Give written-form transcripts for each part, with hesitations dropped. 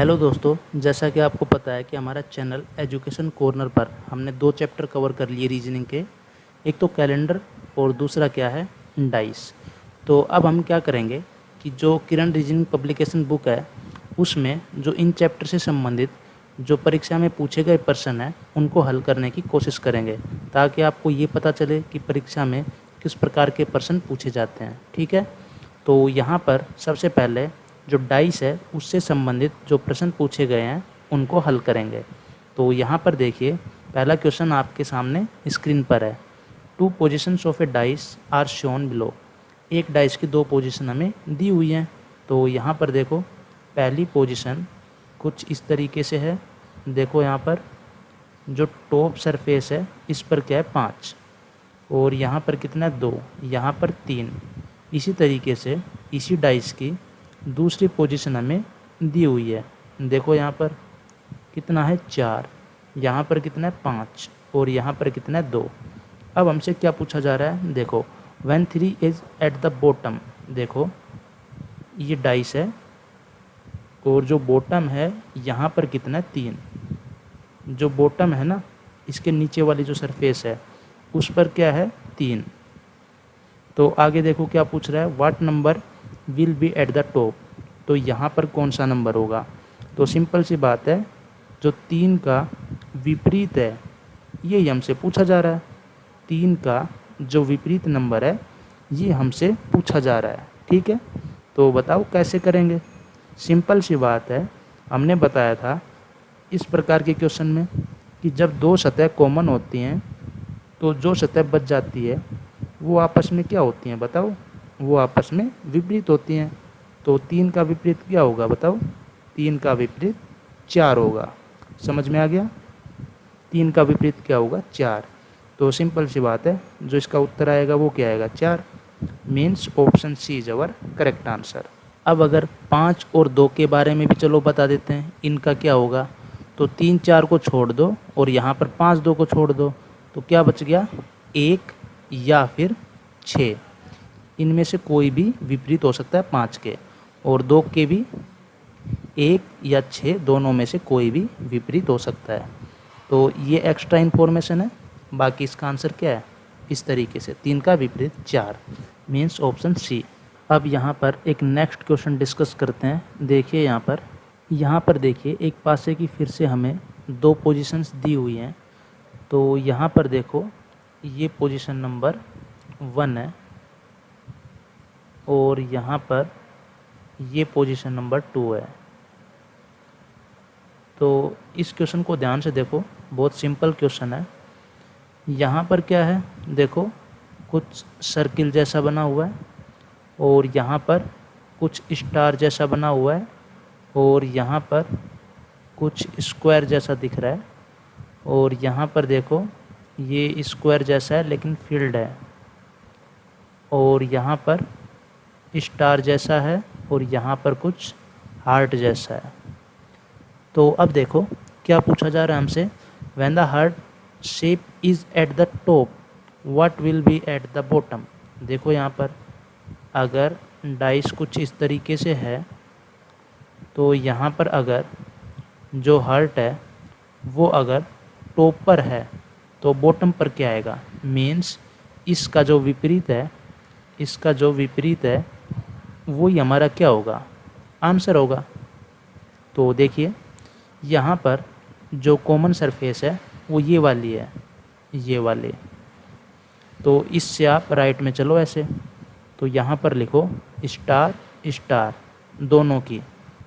Hello दोस्तों, जैसा कि आपको पता है कि हमारा चैनल एजुकेशन कॉर्नर पर हमने 2 चैप्टर कवर कर लिए रीजनिंग के। एक तो कैलेंडर और दूसरा क्या है, डाइस। तो अब हम क्या करेंगे कि जो किरण रीजनिंग पब्लिकेशन बुक है उसमें जो इन चैप्टर से संबंधित जो परीक्षा में पूछे गए प्रश्न हैं उनको हल करने की कोशिश करेंगे, ताकि आपको ये पता चले कि परीक्षा में किस प्रकार के प्रश्न पूछे जाते हैं। ठीक है, तो यहाँ पर सबसे पहले जो डाइस है उससे संबंधित जो प्रश्न पूछे गए हैं उनको हल करेंगे। तो यहाँ पर देखिए, पहला क्वेश्चन आपके सामने स्क्रीन पर है। 2 positions of a dice are shown below. एक डाइस की 2 पोजीशन हमें दी हुई हैं। तो यहाँ पर देखो, पहली पोजीशन कुछ इस तरीके से है। देखो यहाँ पर जो टॉप सरफेस है इस पर क्या है 5, और यहाँ पर कितना है 2, यहाँ पर 3। इसी तरीके से इसी डाइस की दूसरी पोजीशन हमें दी हुई है। देखो यहाँ पर कितना है 4, यहाँ पर कितना है 5, और यहाँ पर कितना है 2। अब हमसे क्या पूछा जा रहा है, देखो when 3 is at the bottom. देखो ये डाइस है और जो बॉटम है यहाँ पर कितना है 3। जो बॉटम है ना, इसके नीचे वाली जो सरफेस है उस पर क्या है 3। तो आगे देखो क्या पूछ रहा है, what number will be at the top. तो यहाँ पर कौन सा नंबर होगा। तो सिंपल सी बात है, जो 3 का विपरीत है ये हमसे पूछा जा रहा है। 3 का जो विपरीत नंबर है ये हमसे पूछा जा रहा है। ठीक है, तो बताओ कैसे करेंगे। सिंपल सी बात है, हमने बताया था इस प्रकार के क्वेश्चन में कि जब 2 सतह कॉमन होती हैं तो जो सतह बच जाती है वो आपस में क्या होती हैं बताओ, वो आपस में विपरीत होती हैं। तो 3 का विपरीत क्या होगा बताओ, 3 का विपरीत 4 होगा। समझ में आ गया, 3 का विपरीत क्या होगा 4। तो सिंपल सी बात है, जो इसका उत्तर आएगा वो क्या आएगा 4। Means option C is our correct answer. अब अगर 5 और 2 के बारे में भी चलो बता देते हैं, इनका क्या होगा। तो 3 4 को छोड़ दो और यहाँ पर 5 2 को छोड़ दो, तो क्या बच गया 1 या फिर 6। इनमें से कोई भी विपरीत हो सकता है 5 के, और 2 के भी 1 या 6 दोनों में से कोई भी विपरीत हो सकता है। तो ये एक्स्ट्रा इन्फॉर्मेशन है। बाकी इसका आंसर क्या है, इस तरीके से 3 का विपरीत 4, मीन्स ऑप्शन सी। अब यहाँ पर एक नेक्स्ट क्वेश्चन डिस्कस करते हैं। देखिए यहाँ पर देखिए एक पासे की फिर से हमें 2 पोजीशंस दी हुई हैं। तो यहाँ पर देखो ये पोजीशन नंबर 1 है और यहाँ पर ये पोजीशन नंबर 2 है। तो इस क्वेश्चन को ध्यान से देखो, बहुत सिंपल क्वेश्चन है। यहाँ पर क्या है, देखो कुछ सर्किल जैसा बना हुआ है, और यहाँ पर कुछ स्टार जैसा बना हुआ है, और यहाँ पर कुछ स्क्वायर जैसा दिख रहा है, और यहाँ पर देखो ये स्क्वायर जैसा है लेकिन फील्ड है, और यहाँ पर स्टार जैसा है, और यहाँ पर कुछ हार्ट जैसा है। तो अब देखो क्या पूछा जा रहा है हमसे, when the heart shape is at the top what will be at the bottom. देखो यहाँ पर अगर डाइस कुछ इस तरीके से है, तो यहाँ पर अगर जो हार्ट है वो अगर टॉप पर है तो बॉटम पर क्या आएगा। मीन्स इसका जो विपरीत है, इसका जो विपरीत है वही हमारा क्या होगा, आंसर होगा। तो देखिए यहाँ पर जो कॉमन सरफेस है वो ये वाली है, ये वाली। तो इससे आप राइट में चलो ऐसे, तो यहाँ पर लिखो स्टार स्टार दोनों की,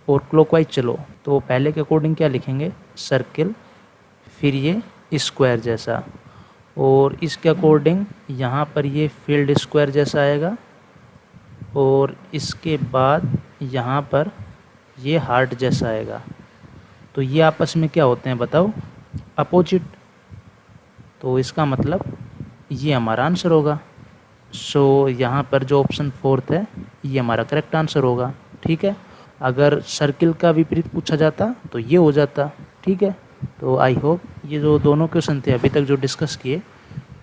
और क्लॉकवाइज चलो। तो पहले के अकॉर्डिंग क्या लिखेंगे, सर्किल, फिर ये स्क्वायर जैसा, और इसके अकॉर्डिंग यहाँ पर ये फील्ड स्क्वायर जैसा आएगा, और इसके बाद यहाँ पर ये हार्ट जैसा आएगा। तो ये आपस में क्या होते हैं बताओ, अपोजिट। तो इसका मतलब ये हमारा आंसर होगा। सो यहाँ पर जो ऑप्शन 4 है ये हमारा करेक्ट आंसर होगा। ठीक है, अगर सर्किल का विपरीत पूछा जाता तो ये हो जाता। ठीक है, तो आई होप ये जो दोनों क्वेश्चन थे अभी तक जो डिस्कस किए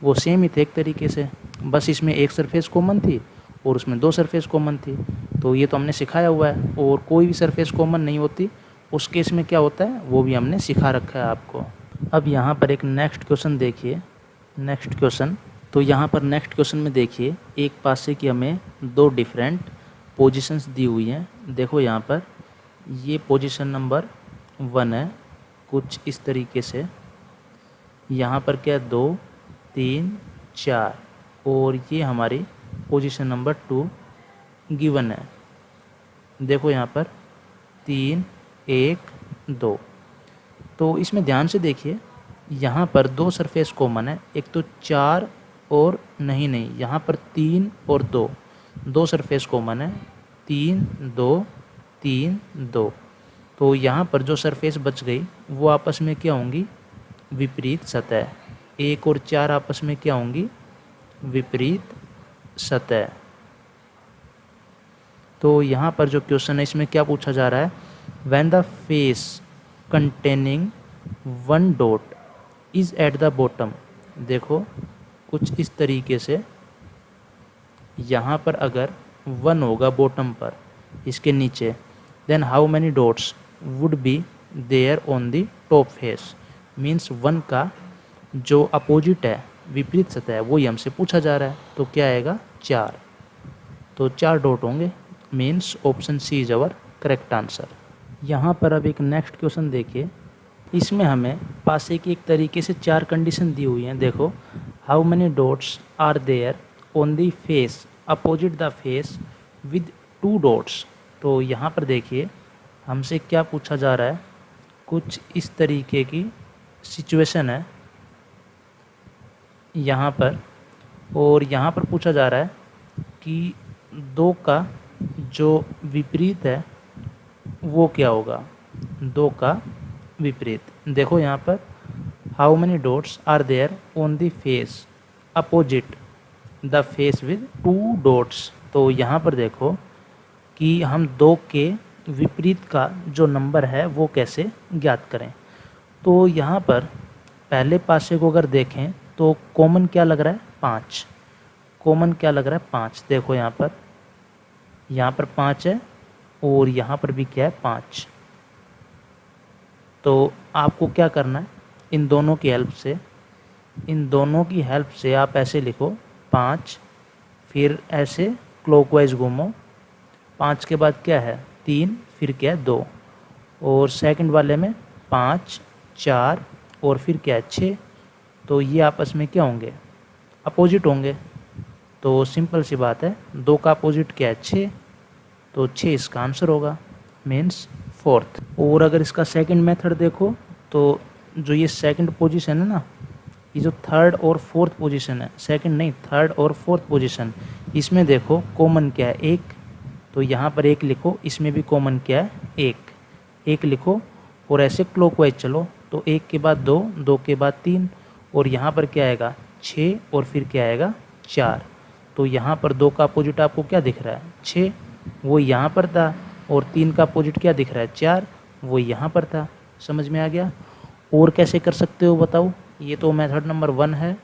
वो सेम ही थे एक तरीके से, बस इसमें एक सरफेस कॉमन थी और उसमें 2 सरफेस कॉमन थी। तो ये तो हमने सिखाया हुआ है, और कोई भी सरफेस कॉमन नहीं होती उस केस में क्या होता है वो भी हमने सिखा रखा है आपको। अब यहाँ पर एक नेक्स्ट क्वेश्चन देखिए, नेक्स्ट क्वेश्चन। तो यहाँ पर नेक्स्ट क्वेश्चन में देखिए एक पासे की हमें दो डिफरेंट पोजीशंस दी हुई हैं। देखो यहाँ पर ये पोजीशन नंबर 1 है कुछ इस तरीके से, यहाँ पर क्या 2 3 4 और ये हमारी पोजीशन नंबर 2 गिवन है। देखो यहाँ पर 3 1 2। तो इसमें ध्यान से देखिए यहाँ पर दो सरफेस कॉमन है, एक तो 4 और नहीं यहाँ पर 3 और 2, दो सरफेस कॉमन है 3 2 3 2। तो यहाँ पर जो सरफेस बच गई वो आपस में क्या होंगी, विपरीत सतह। 1 और 4 आपस में क्या होंगी, विपरीत सतह। तो यहाँ पर जो क्वेश्चन है इसमें क्या पूछा जा रहा है, when the face containing 1 dot is at the bottom. देखो कुछ इस तरीके से, यहाँ पर अगर 1 होगा बॉटम पर इसके नीचे, then how many dots would be there on the top face. Means 1 का जो अपोजिट है विपरीत सतह है वही हमसे पूछा जा रहा है, तो क्या आएगा 4। तो 4 डॉट होंगे। Means option C is our correct answer. यहाँ पर अब एक नेक्स्ट क्वेश्चन देखिए, इसमें हमें पासे की एक तरीके से 4 कंडीशन दी हुई हैं। देखो how many dots are there on the face opposite the face with 2 dots. तो यहाँ पर देखिए हमसे क्या पूछा जा रहा है, कुछ इस तरीके की सिचुएशन है यहाँ पर, और यहाँ पर पूछा जा रहा है कि 2 का जो विपरीत है वो क्या होगा, 2 का विपरीत। देखो यहाँ पर how many dots are there on the face opposite the face with 2 dots. तो यहाँ पर देखो कि हम 2 के विपरीत का जो नंबर है वो कैसे ज्ञात करें। तो यहाँ पर पहले पासे को अगर देखें तो कॉमन क्या लग रहा है, 5। कॉमन क्या लग रहा है, 5। देखो यहाँ पर 5 है और यहाँ पर भी क्या है, 5। तो आपको क्या करना है, इन दोनों की हेल्प से आप ऐसे लिखो 5, फिर ऐसे क्लॉकवाइज घूमो, 5 के बाद क्या है 3, फिर क्या है 2, और सेकंड वाले में 5 4 और फिर क्या है 6। तो ये आपस में क्या होंगे, अपोजिट होंगे। तो सिंपल सी बात है, 2 का अपोजिट क्या है 6, तो 6 इसका आंसर होगा, मीन्स 4th। और अगर इसका सेकंड मेथड देखो तो जो ये सेकंड पोजीशन है ना, ये जो 3rd और 4th पोजीशन है, सेकंड नहीं 3rd और 4th पोजीशन, इसमें देखो कॉमन क्या है 1। तो यहाँ पर 1 लिखो, इसमें भी कॉमन क्या है 1 लिखो, और ऐसे क्लॉकवाइज चलो तो 1 के बाद 2, 2 के बाद 3, और यहाँ पर क्या आएगा 6 और फिर क्या आएगा 4। तो यहाँ पर 2 का अपोजिट आपको क्या दिख रहा है 6, वो यहाँ पर था, और 3 का अपोजिट क्या दिख रहा है 4, वो यहाँ पर था। समझ में आ गया। और कैसे कर सकते हो बताओ, ये तो मेथड नंबर 1 है।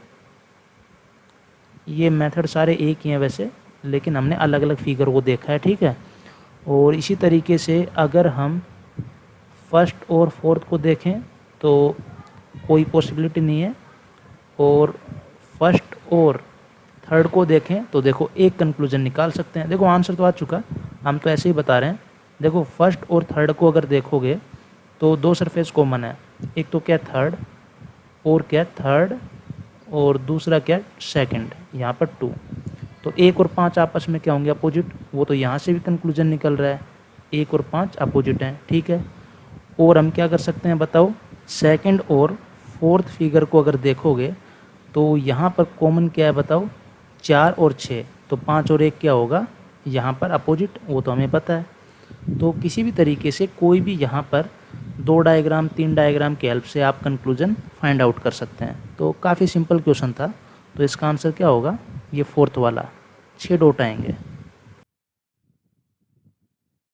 ये मेथड सारे एक ही हैं वैसे, लेकिन हमने अलग अलग फिगर को देखा है, ठीक है। और इसी तरीके से अगर हम फर्स्ट और फोर्थ को देखें तो कोई पॉसिबिलिटी नहीं है, और फर्स्ट और थर्ड को देखें तो देखो एक कंक्लूजन निकाल सकते हैं। देखो आंसर तो आ चुका, हम तो ऐसे ही बता रहे हैं। देखो फर्स्ट और थर्ड को अगर देखोगे तो 2 सरफेस कॉमन है, एक तो क्या थर्ड और क्या थर्ड, और दूसरा क्या सेकंड, यहाँ पर 2। तो 1 और 5 आपस में क्या होंगे अपोजिट, वो तो यहाँ से भी कंक्लूजन निकल रहा है, 1 और 5 अपोजिट हैं, ठीक है। और हम क्या कर सकते हैं बताओ, सेकंड और फोर्थ फिगर को अगर देखोगे तो यहाँ पर कॉमन क्या है बताओ, 4 और 6। तो 5 और 1 क्या होगा यहाँ पर अपोजिट, वो तो हमें पता है। तो किसी भी तरीके से कोई भी यहाँ पर 2 डायग्राम 3 डायग्राम की हेल्प से आप कंक्लूजन फाइंड आउट कर सकते हैं। तो काफ़ी सिंपल क्वेश्चन था। तो इसका आंसर क्या होगा, ये फोर्थ वाला, 6 डॉट आएंगे।